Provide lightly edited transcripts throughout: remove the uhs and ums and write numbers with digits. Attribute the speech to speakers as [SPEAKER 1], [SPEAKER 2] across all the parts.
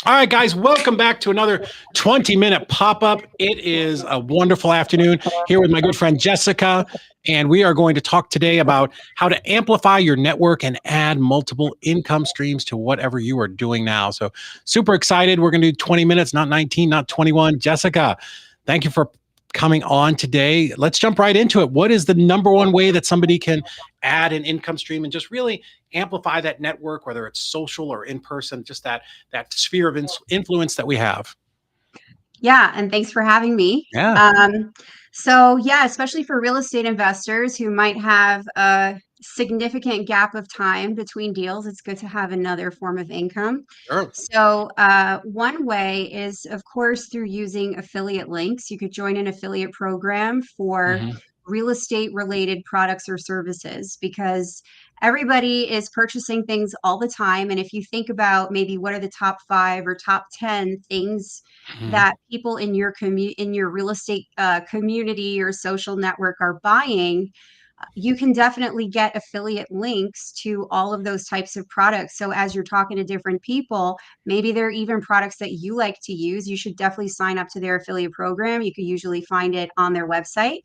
[SPEAKER 1] All right, guys, welcome back to another 20-minute pop-up. It is a wonderful afternoon here with my good friend Jessica, and we are going to talk today about how to amplify your network and add multiple income streams to whatever you are doing now. So super excited. We're going to do 20 minutes, not 19, not 21. Jessica, thank you for coming on today. Let's jump right into it. What is the number one way that somebody can add an income stream and just really amplify that network, whether it's social or in person, just that sphere of influence that we have?
[SPEAKER 2] Yeah, and thanks for having me.
[SPEAKER 1] Yeah.
[SPEAKER 2] So yeah, especially for real estate investors who might have a significant gap of time between deals, it's good to have another form of income.
[SPEAKER 1] Sure.
[SPEAKER 2] So one way is, of course, through using affiliate links. You could join an affiliate program for
[SPEAKER 1] Mhm.
[SPEAKER 2] real estate related products or services because everybody is purchasing things all the time. And if you think about maybe what are the top 5 or top 10 things
[SPEAKER 1] Mhm.
[SPEAKER 2] that people in your in your real estate community or social network are buying, you can definitely get affiliate links to all of those types of products. So as you're talking to different people, maybe they're even products that you like to use, you should definitely sign up to their affiliate program. You could usually find it on their website.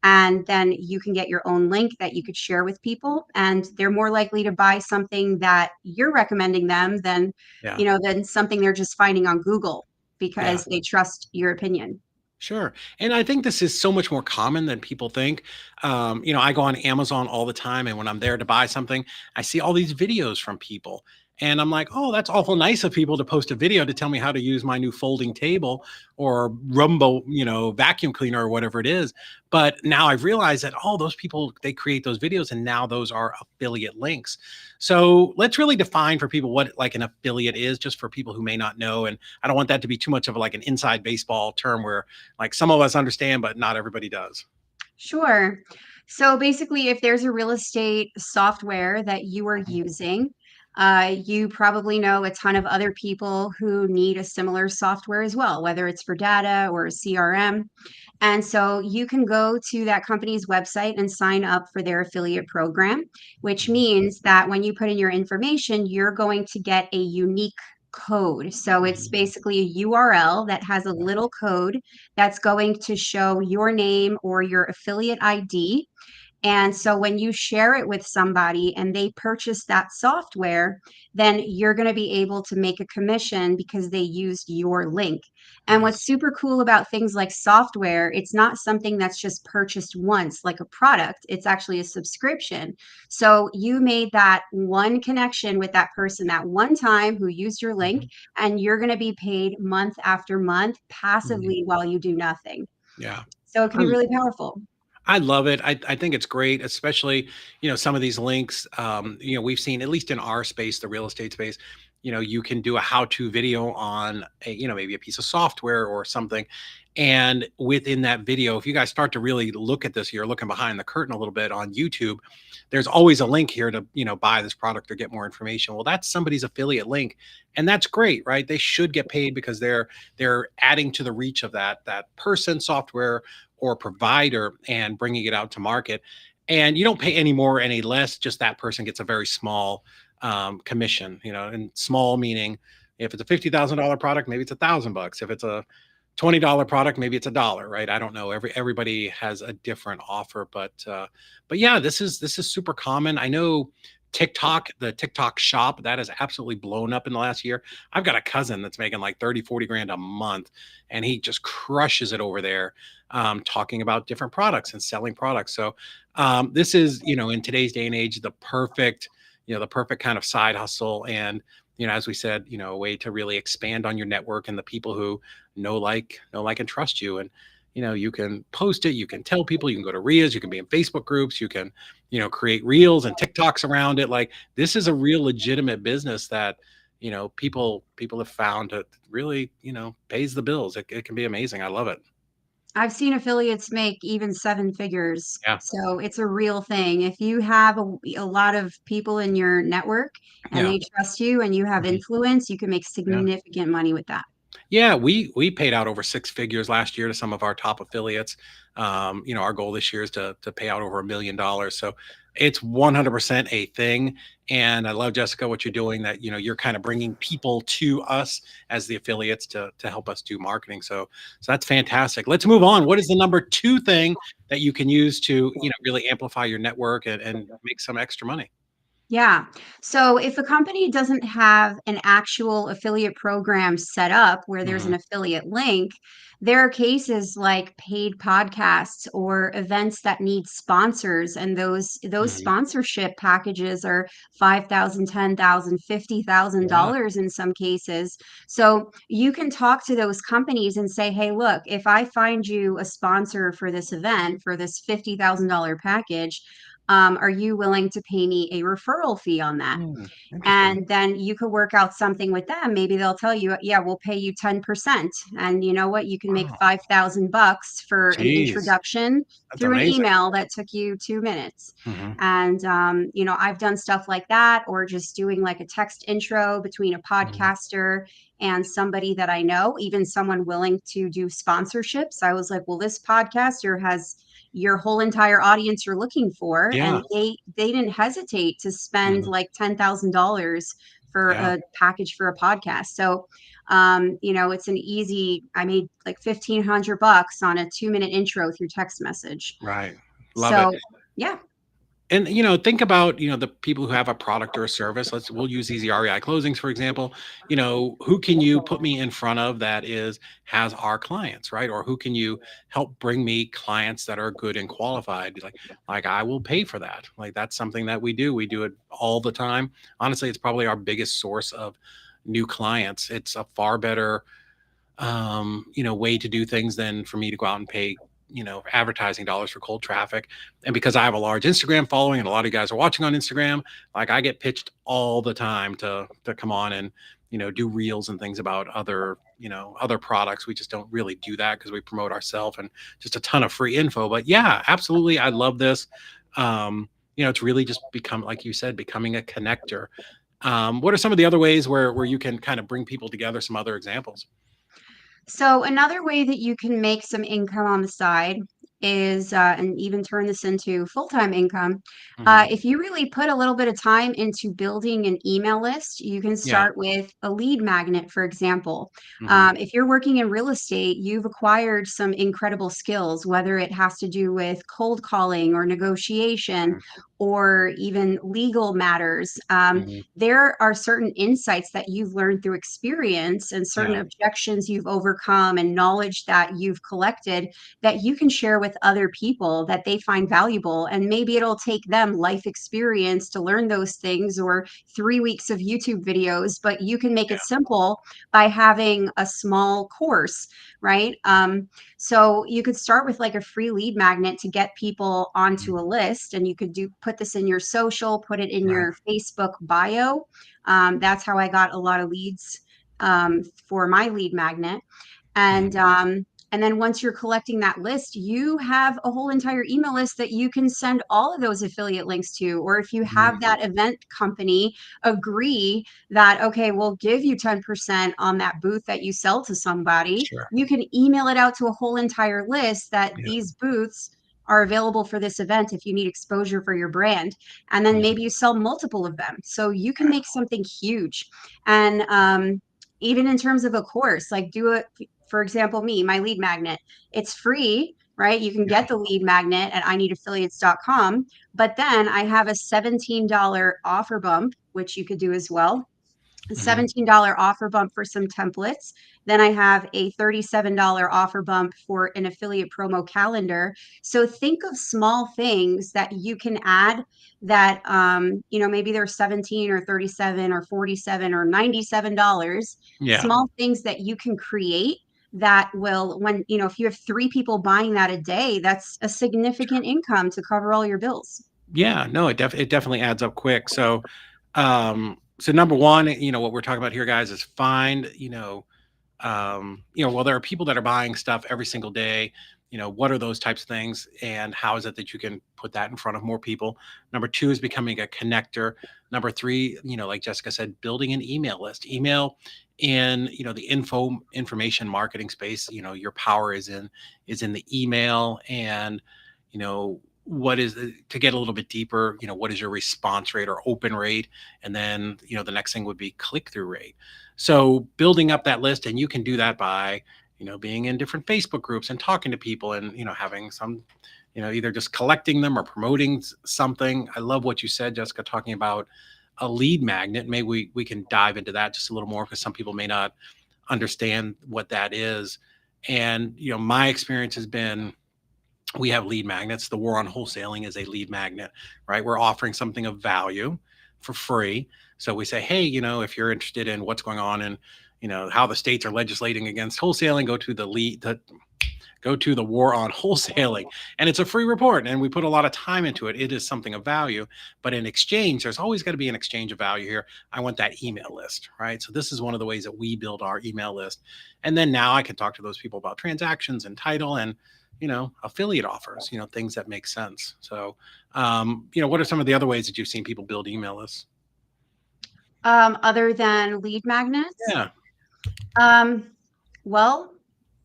[SPEAKER 2] And then you can get your own link that you could share with people. And they're more likely to buy something that you're recommending them than,
[SPEAKER 1] Yeah.
[SPEAKER 2] than something they're just finding on Google
[SPEAKER 1] Yeah.
[SPEAKER 2] because they trust your opinion.
[SPEAKER 1] Sure. And I think this is so much more common than people think. I go on Amazon all the time, and when I'm there to buy something, I see all these videos from people. And I'm like, oh, that's awful nice of people to post a video to tell me how to use my new folding table or Rumbo, vacuum cleaner or whatever it is. But now I've realized that all those people, they create those videos and now those are affiliate links. So let's really define for people what like an affiliate is, just for people who may not know. And I don't want that to be too much of like an inside baseball term where like some of us understand, but not everybody does.
[SPEAKER 2] Sure. So basically, if there's a real estate software that you are
[SPEAKER 1] Mhm.
[SPEAKER 2] using, you probably know a ton of other people who need a similar software as well, whether it's for data or a CRM. And so you can go to that company's website and sign up for their affiliate program, which
[SPEAKER 1] Mhm.
[SPEAKER 2] means that when you put in your information, you're going to get a unique code. So it's
[SPEAKER 1] Mhm.
[SPEAKER 2] basically a URL that has a little code that's going to show your name or your affiliate ID. And so when you share it with somebody and they purchase that software, then you're going to be able to make a commission because they used your link. And what's
[SPEAKER 1] Nice.
[SPEAKER 2] super cool about things like software, it's not something that's just purchased once like a product, it's actually a subscription. So you made that one connection with that person that one time who used your link,
[SPEAKER 1] Mhm.
[SPEAKER 2] and you're going to be paid month after month
[SPEAKER 1] Mhm.
[SPEAKER 2] passively while you do nothing.
[SPEAKER 1] Yeah.
[SPEAKER 2] So it can
[SPEAKER 1] I
[SPEAKER 2] be really powerful.
[SPEAKER 1] I love it. I think it's great, especially, some of these links, we've seen, at least in our space, the real estate space, you can do a how-to video on maybe a piece of software or something. And within that video, if you guys start to really look at this, you're looking behind the curtain a little bit on YouTube, there's always a link here to, buy this product or get more information. Well, that's somebody's affiliate link. And that's great, right? They should get paid because they're adding to the reach of that person, software, or provider and bringing it out to market. And you don't pay any more, or any less, just that person gets a very small commission, and small meaning if it's a $50,000 product, maybe it's $1,000. If it's a $20 product, maybe it's $1, right? I don't know. Everybody has a different offer, but yeah, this is super common. I know TikTok, the TikTok shop, that has absolutely blown up in the last year. I've got a cousin that's making like 30, 40 grand a month, and he just crushes it over there, talking about different products and selling products. So this is, in today's day and age, the perfect kind of side hustle. And as we said, a way to really expand on your network and the people who know, like, and trust you. And you can post it, you can tell people, you can go to RIAs, you can be in Facebook groups, you can, create reels and TikToks around it. Like, this is a real legitimate business that, people have found that really, pays the bills. It can be amazing. I love it.
[SPEAKER 2] I've seen affiliates make even seven figures.
[SPEAKER 1] Yeah.
[SPEAKER 2] So it's a real thing. If you have a lot of people in your network and
[SPEAKER 1] Yeah.
[SPEAKER 2] they trust you and you have
[SPEAKER 1] Mhm.
[SPEAKER 2] influence, you can make
[SPEAKER 1] Yeah.
[SPEAKER 2] significant money with that.
[SPEAKER 1] Yeah, we paid out over six figures last year to some of our top affiliates. Our goal this year is to pay out over $1 million. So it's 100% a thing. And I love, Jessica, what you're doing. That you're kind of bringing people to us as the affiliates to help us do marketing. So that's fantastic. Let's move on. What is the number two thing that you can use to really amplify your network and make some extra money?
[SPEAKER 2] Yeah. So if a company doesn't have an actual affiliate program set up where there's
[SPEAKER 1] Hmm.
[SPEAKER 2] an affiliate link, there are cases like paid podcasts or events that need sponsors, and those
[SPEAKER 1] Hmm.
[SPEAKER 2] sponsorship packages are 5,000, 10,000,
[SPEAKER 1] Yeah.
[SPEAKER 2] $50,000 in some cases. So you can talk to those companies and say, "Hey, look, if I find you a sponsor for this event for this $50,000 package, are you willing to pay me a referral fee on that?"
[SPEAKER 1] Interesting.
[SPEAKER 2] And then you could work out something with them. Maybe they'll tell you, yeah, we'll pay you 10%. And you know what? You can make
[SPEAKER 1] Wow.
[SPEAKER 2] 5,000 bucks for an
[SPEAKER 1] Jeez.
[SPEAKER 2] introduction
[SPEAKER 1] That's
[SPEAKER 2] through an
[SPEAKER 1] amazing.
[SPEAKER 2] email that took you 2 minutes.
[SPEAKER 1] Hmm.
[SPEAKER 2] And, I've done stuff like that, or just doing like a text intro between a
[SPEAKER 1] Hmm.
[SPEAKER 2] podcaster and somebody that I know, even someone willing to do sponsorships. I was like, well, this podcaster has your whole entire audience you're looking for,
[SPEAKER 1] Yeah.
[SPEAKER 2] and they didn't hesitate to spend
[SPEAKER 1] Mhm.
[SPEAKER 2] like $10,000 for
[SPEAKER 1] Yeah.
[SPEAKER 2] a package for a podcast. So it's an easy, I made like 1,500 bucks on a 2-minute intro through text message.
[SPEAKER 1] Right. Love it.
[SPEAKER 2] So yeah.
[SPEAKER 1] And think about, the people who have a product or a service. We'll use these REI closings, for example. Who can you put me in front of that has our clients, right? Or who can you help bring me clients that are good and qualified? Like I will pay for that. Like, that's something that we do. We do it all the time. Honestly, it's probably our biggest source of new clients. It's a far better way to do things than for me to go out and pay, advertising dollars for cold traffic. And because I have a large Instagram following and a lot of you guys are watching on Instagram, like, I get pitched all the time to come on and, do reels and things about other products. We just don't really do that because we promote ourselves and just a ton of free info. But yeah, absolutely. I love this. It's really just become, like you said, becoming a connector. What are some of the other ways where you can kind of bring people together? Some other examples?
[SPEAKER 2] So another way that you can make some income on the side is, and even turn this into full-time income,
[SPEAKER 1] Hmm.
[SPEAKER 2] if you really put a little bit of time into building an email list, you can
[SPEAKER 1] Yeah.
[SPEAKER 2] start with a lead magnet, for example.
[SPEAKER 1] Mhm.
[SPEAKER 2] If you're working in real estate, you've acquired some incredible skills, whether it has to do with cold calling or negotiation
[SPEAKER 1] Mhm.
[SPEAKER 2] or even legal matters.
[SPEAKER 1] Mhm.
[SPEAKER 2] There are certain insights that you've learned through experience and certain
[SPEAKER 1] Yeah.
[SPEAKER 2] objections you've overcome and knowledge that you've collected that you can share with other people that they find valuable. And maybe it'll take them life experience to learn those things, or 3 weeks of YouTube videos, but you can make
[SPEAKER 1] Yeah.
[SPEAKER 2] it simple by having a small course, right? So you could start with like a free lead magnet to get people
[SPEAKER 1] Mhm.
[SPEAKER 2] onto a list, and you could put this in your social, put it in
[SPEAKER 1] Right.
[SPEAKER 2] your Facebook bio. That's how I got a lot of leads for my lead magnet. And
[SPEAKER 1] Mhm.
[SPEAKER 2] um, and then once you're collecting that list, you have a whole entire email list that you can send all of those affiliate links to. Or if you have
[SPEAKER 1] Mhm.
[SPEAKER 2] that event company agree that, okay, we'll give you 10% on that booth that you sell to somebody,
[SPEAKER 1] Sure.
[SPEAKER 2] you can email it out to a whole entire list that
[SPEAKER 1] Yeah.
[SPEAKER 2] these booths are available for this event if you need exposure for your brand. And then
[SPEAKER 1] Mhm.
[SPEAKER 2] maybe you sell multiple of them. So you can make something huge. And even in terms of a course, like do it, for example, my lead magnet, it's free, right? You can
[SPEAKER 1] Yeah.
[SPEAKER 2] get the lead magnet at ineedaffiliates.com, but then I have a $17 offer bump, which you could do as well.
[SPEAKER 1] Hmm.
[SPEAKER 2] $17 offer bump for some templates. Then I have a $37 offer bump for an affiliate promo calendar. So think of small things that you can add that, maybe they're 17 or 37 or 47 or $97.
[SPEAKER 1] Yeah.
[SPEAKER 2] Small things that you can create that will, if you have three people buying that a day, that's a significant income to cover all your bills.
[SPEAKER 1] Yeah, no, it definitely adds up quick. So, so number one, what we're talking about here, guys, is find, well, there are people that are buying stuff every single day. What are those types of things, and how is it that you can put that in front of more people? Number two is becoming a connector. Number three, like Jessica said, building an email list. Email in the information marketing space. Your power is in the email, and what is to get a little bit deeper, what is your response rate or open rate, and then the next thing would be click through rate. So building up that list, and you can do that by being in different Facebook groups and talking to people, and having some, either just collecting them or promoting something. I love what you said, Jessica, talking about a lead magnet. Maybe we can dive into that just a little more, because some people may not understand what that is. And my experience has been, we have lead magnets. The war on wholesaling is a lead magnet, right? We're offering something of value for free. So we say, hey, if you're interested in what's going on and how the states are legislating against wholesaling, go to the war on wholesaling. And it's a free report, and we put a lot of time into it. It is something of value, but in exchange, there's always got to be an exchange of value here. I want that email list, right? So this is one of the ways that we build our email list. And then now I can talk to those people about transactions and title and affiliate offers, things that make sense. So, what are some of the other ways that you've seen people build email lists?
[SPEAKER 2] Other than lead magnets,
[SPEAKER 1] Yeah.
[SPEAKER 2] um, well,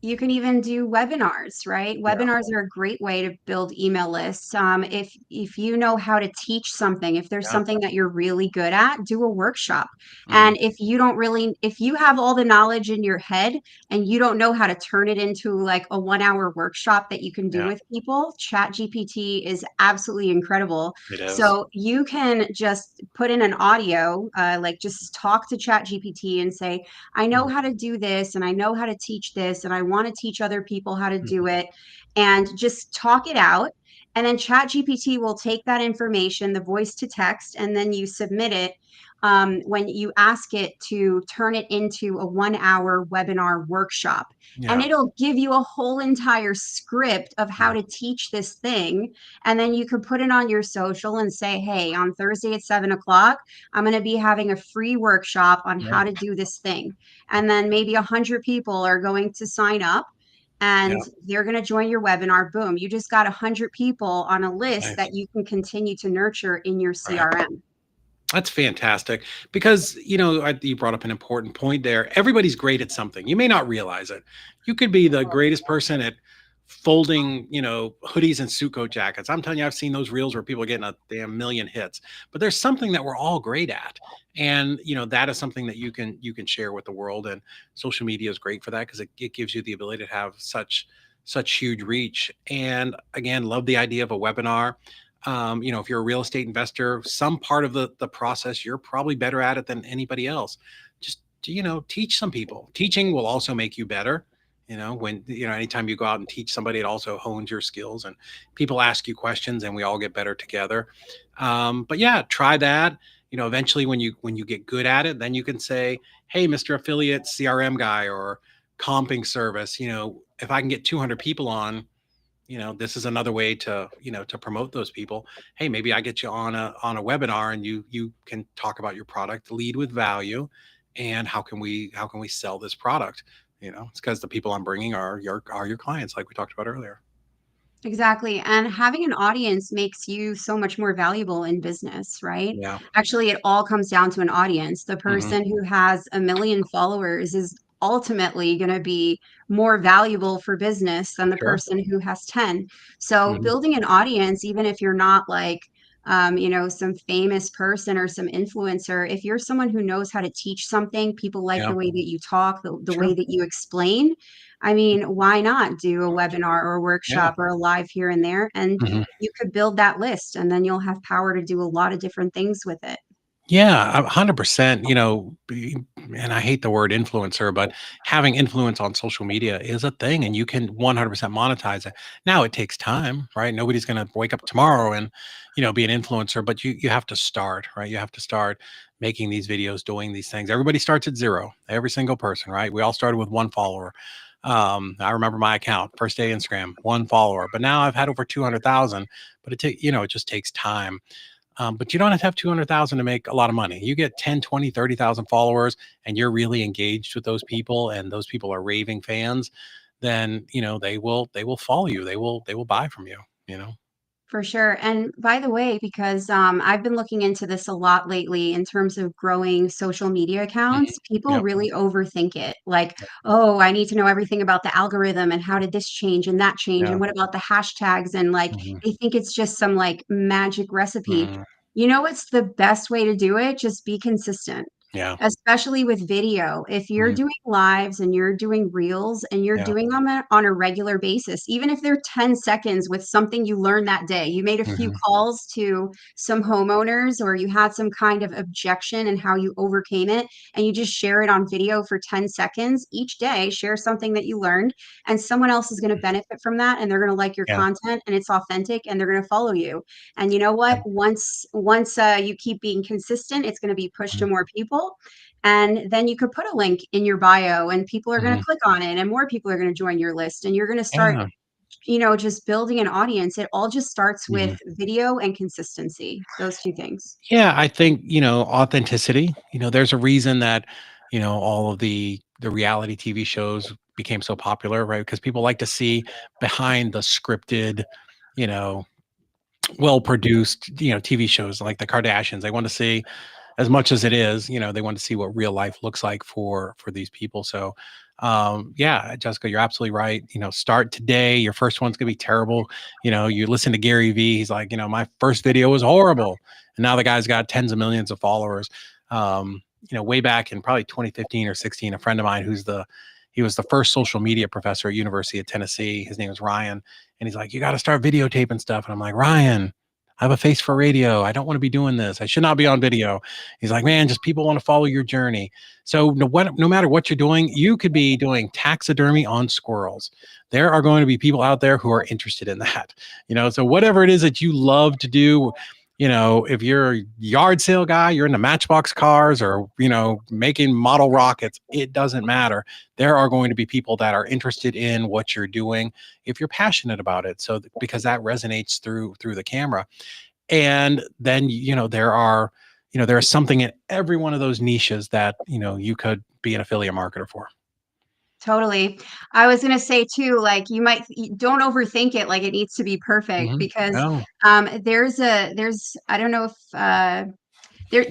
[SPEAKER 2] you can even do webinars, right?
[SPEAKER 1] Yeah.
[SPEAKER 2] Webinars are a great way to build email lists. If you know how to teach something, if there's
[SPEAKER 1] Yeah.
[SPEAKER 2] something that you're really good at, do a workshop.
[SPEAKER 1] Hmm.
[SPEAKER 2] And if you have all the knowledge in your head and you don't know how to turn it into like a 1 hour workshop that you can do
[SPEAKER 1] Yeah.
[SPEAKER 2] with people, Chat GPT is absolutely incredible.
[SPEAKER 1] It is.
[SPEAKER 2] So you can just put in an audio, like just talk to Chat GPT and say, I know how to do this and I know how to teach this and I want to teach other people how to do
[SPEAKER 1] Mhm.
[SPEAKER 2] it, and just talk it out. And then Chat GPT will take that information, the voice to text, and then you submit it, when you ask it to turn it into a 1 hour webinar workshop. And
[SPEAKER 1] Yeah.
[SPEAKER 2] it'll give you a whole entire script of how
[SPEAKER 1] Mhm.
[SPEAKER 2] to teach this thing. And then you can put it on your social and say, hey, on Thursday at 7 o'clock, I'm going to be having a free workshop on
[SPEAKER 1] Yeah.
[SPEAKER 2] how to do this thing. And then maybe 100 people are going to sign up
[SPEAKER 1] Yeah.
[SPEAKER 2] and they're going to join your webinar. Boom, you just got 100 people on a list
[SPEAKER 1] Nice.
[SPEAKER 2] that you can continue to nurture in your
[SPEAKER 1] Right.
[SPEAKER 2] CRM.
[SPEAKER 1] That's fantastic, because you brought up an important point there. Everybody's great at something. You may not realize it. You could be the greatest person at folding, hoodies and suit coat jackets. I'm telling you, I've seen those reels where people are getting a damn million hits. But there's something that we're all great at, and that is something that you can share with the world. And social media is great for that, because it gives you the ability to have such huge reach. And again, love the idea of a webinar. If you're a real estate investor, some part of the process you're probably better at it than anybody else. Just teach some people. Teaching will also make you better. When anytime you go out and teach somebody, it also hones your skills, and people ask you questions, and we all get better together. But yeah, try that. Eventually, when you get good at it, then you can say, hey, Mr. Affiliate CRM guy or comping service, if I can get 200 people on, this is another way to promote those people. Hey, maybe I get you on a webinar, and you can talk about your product, lead with value, and how can we sell this product. It's because the people I'm bringing are your clients, like we talked about earlier.
[SPEAKER 2] Exactly. And having an audience makes you so much more valuable in business, right?
[SPEAKER 1] Yeah.
[SPEAKER 2] Actually, it all comes down to an audience. The
[SPEAKER 1] Hmm.
[SPEAKER 2] person who has a million followers is ultimately going to be more valuable for business than the
[SPEAKER 1] Sure.
[SPEAKER 2] person who has 10. So,
[SPEAKER 1] Hmm.
[SPEAKER 2] building an audience, even if you're not like, some famous person or some influencer, if you're someone who knows how to teach something, people like
[SPEAKER 1] Yeah.
[SPEAKER 2] the way that you talk, the way
[SPEAKER 1] Sure.
[SPEAKER 2] that you explain. I mean, why not do a webinar or a
[SPEAKER 1] Yeah.
[SPEAKER 2] workshop or a live here and there? And
[SPEAKER 1] Hmm.
[SPEAKER 2] you could build that list and then you'll have power to do a lot of different things with it.
[SPEAKER 1] Yeah, 100%. And I hate the word influencer, but having influence on social media is a thing, and you can 100% monetize it. Now it takes time, right? Nobody's going to wake up tomorrow and, be an influencer, but you have to start, right? You have to start making these videos, doing these things. Everybody starts at zero, every single person, right? We all started with one follower. I remember my account, first day Instagram, one follower, but now I've had over 200,000. But it just takes time. But you don't have to have 200,000 to make a lot of money. You get 10, 20, 30,000 followers and you're really engaged with those people and those people are raving fans, then, they will follow you. They will buy from you, you know?
[SPEAKER 2] For sure. And by the way, because I've been looking into this a lot lately in terms of growing social media
[SPEAKER 1] Mhm.
[SPEAKER 2] accounts, people
[SPEAKER 1] Yep.
[SPEAKER 2] really overthink it. Like, oh, I need to know everything about the algorithm and how did this change and that change
[SPEAKER 1] Yeah.
[SPEAKER 2] and what about the hashtags, and like
[SPEAKER 1] Mhm.
[SPEAKER 2] they think it's just some like magic recipe.
[SPEAKER 1] Mhm.
[SPEAKER 2] You know what's the best way to do it? Just be consistent.
[SPEAKER 1] Yeah.
[SPEAKER 2] Especially with video. If you're
[SPEAKER 1] Mhm.
[SPEAKER 2] doing lives and you're doing reels and you're
[SPEAKER 1] Yeah.
[SPEAKER 2] doing them on a regular basis, even if they're 10 seconds with something you learned that day, you made a few
[SPEAKER 1] Mhm.
[SPEAKER 2] calls to some homeowners or you had some kind of objection and how you overcame it, and you just share it on video for 10 seconds each day, share something that you learned, and someone else is going to benefit from that and they're going to like your
[SPEAKER 1] Yeah.
[SPEAKER 2] content and it's authentic and they're going to follow you. And you know what? Once you keep being consistent, it's going to be pushed to
[SPEAKER 1] Mhm.
[SPEAKER 2] more people, and then you could put a link in your bio and people are going to
[SPEAKER 1] Mhm.
[SPEAKER 2] click on it and more people are going to join your list and you're going to start,
[SPEAKER 1] Yeah.
[SPEAKER 2] just building an audience. It all just starts with
[SPEAKER 1] Mhm.
[SPEAKER 2] video and consistency, those two things.
[SPEAKER 1] Yeah, I think, authenticity, there's a reason that, all of the reality TV shows became so popular, right? Because people like to see behind the scripted, you know, well-produced, TV shows like the Kardashians. They want to see as much as it is, they want to see what real life looks like for these people. So, yeah, Jessica, you're absolutely right. Start today. Your first one's gonna be terrible. You listen to Gary Vee. He's like, my first video was horrible, and now the guy's got tens of millions of followers. Way back in probably 2015 or 16, a friend of mine he was the first social media professor at University of Tennessee. His name was Ryan, and he's like, you got to start videotaping stuff. And I'm like, Ryan, I have a face for radio. I don't want to be doing this. I should not be on video. He's like, man, just people want to follow your journey. So no matter what you're doing, you could be doing taxidermy on squirrels. There are going to be people out there who are interested in that. So whatever it is that you love to do, if you're a yard sale guy, you're into Matchbox cars or, making model rockets, it doesn't matter. There are going to be people that are interested in what you're doing if you're passionate about it. So because that resonates through the camera. And then, there is something in every one of those niches that, you could be an affiliate marketer for.
[SPEAKER 2] Totally. I was gonna say too, like, don't overthink it, like, it needs to be perfect,
[SPEAKER 1] Mhm.
[SPEAKER 2] because,
[SPEAKER 1] No.
[SPEAKER 2] there's I don't know if,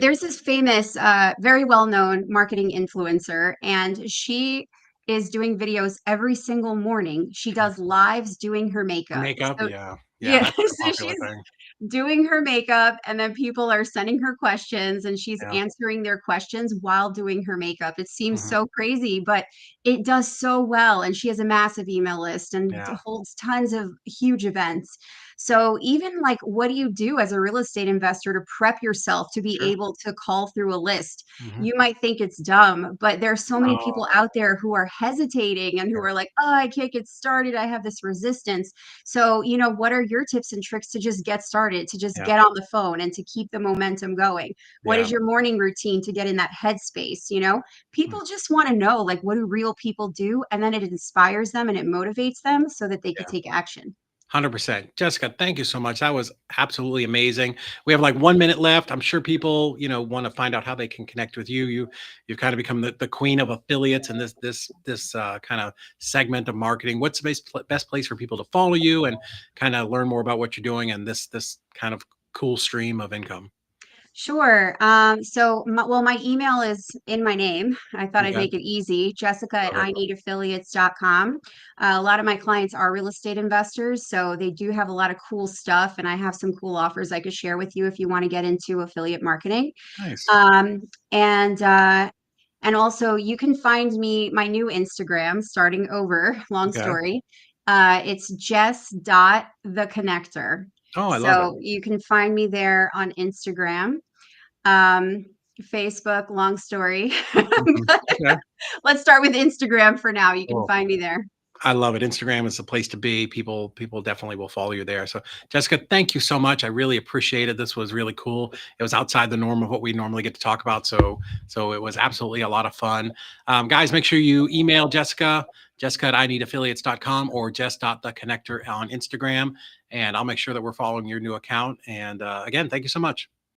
[SPEAKER 2] there's this famous, very well-known marketing influencer, and she is doing videos every single morning. She does lives doing her makeup.
[SPEAKER 1] Makeup,
[SPEAKER 2] So
[SPEAKER 1] yeah. Yeah,
[SPEAKER 2] yeah,
[SPEAKER 1] that's been a
[SPEAKER 2] so
[SPEAKER 1] popular
[SPEAKER 2] she's
[SPEAKER 1] thing.
[SPEAKER 2] doing her makeup, and then people are sending her questions and she's
[SPEAKER 1] Yeah.
[SPEAKER 2] answering their questions while doing her makeup. It seems
[SPEAKER 1] Mhm.
[SPEAKER 2] so crazy, but it does so well, and she has a massive email list and
[SPEAKER 1] Yeah.
[SPEAKER 2] holds tons of huge events. So even like, what do you do as a real estate investor to prep yourself to be
[SPEAKER 1] Sure.
[SPEAKER 2] able to call through a list?
[SPEAKER 1] Mhm.
[SPEAKER 2] You might think it's dumb, but there's so many people
[SPEAKER 1] Oh,
[SPEAKER 2] out there who are hesitating and who
[SPEAKER 1] yeah.
[SPEAKER 2] are like, oh, I can't get started, I have this resistance. So, what are your tips and tricks to just get started, to just
[SPEAKER 1] Yeah.
[SPEAKER 2] get on the phone and to keep the momentum going? What
[SPEAKER 1] Yeah.
[SPEAKER 2] is your morning routine to get in that headspace?
[SPEAKER 1] Mm.
[SPEAKER 2] People just want to know, like, what do real people do? And then it inspires them and it motivates them so that they could
[SPEAKER 1] Yeah.
[SPEAKER 2] take action.
[SPEAKER 1] 100%. Jessica, thank you so much. That was absolutely amazing. We have like 1 minute left. I'm sure people, want to find out how they can connect with you. You've kind of become the queen of affiliates in this kind of segment of marketing. What's the best place for people to follow you and kind of learn more about what you're doing and this kind of cool stream of income?
[SPEAKER 2] Sure. Well, my email is in my name. I thought I'd
[SPEAKER 1] Okay.
[SPEAKER 2] make it easy. Jessica at
[SPEAKER 1] Love it.
[SPEAKER 2] ineedaffiliates.com. A lot of my clients are real estate investors, so they do have a lot of cool stuff, and I have some cool offers I could share with you if you want to get into affiliate marketing.
[SPEAKER 1] Nice.
[SPEAKER 2] Um, and also you can find my new Instagram, starting over, long
[SPEAKER 1] Okay.
[SPEAKER 2] story. It's Jess.theconnector.
[SPEAKER 1] Oh, I love it.
[SPEAKER 2] So you can find me there on Instagram. Um, Facebook, long story.
[SPEAKER 1] Mhm.
[SPEAKER 2] But
[SPEAKER 1] Okay.
[SPEAKER 2] let's start with Instagram for now. You can
[SPEAKER 1] Cool.
[SPEAKER 2] find me there.
[SPEAKER 1] I love it. Instagram is the place to be. People definitely will follow you there. So, Jessica, thank you so much. I really appreciate it. This was really cool. It was outside the norm of what we normally get to talk about. So it was absolutely a lot of fun. Guys, make sure you email Jessica, Jessica at ineedaffiliates.com or jess.theconnector on Instagram. And I'll make sure that we're following your new account. And again, thank you so much.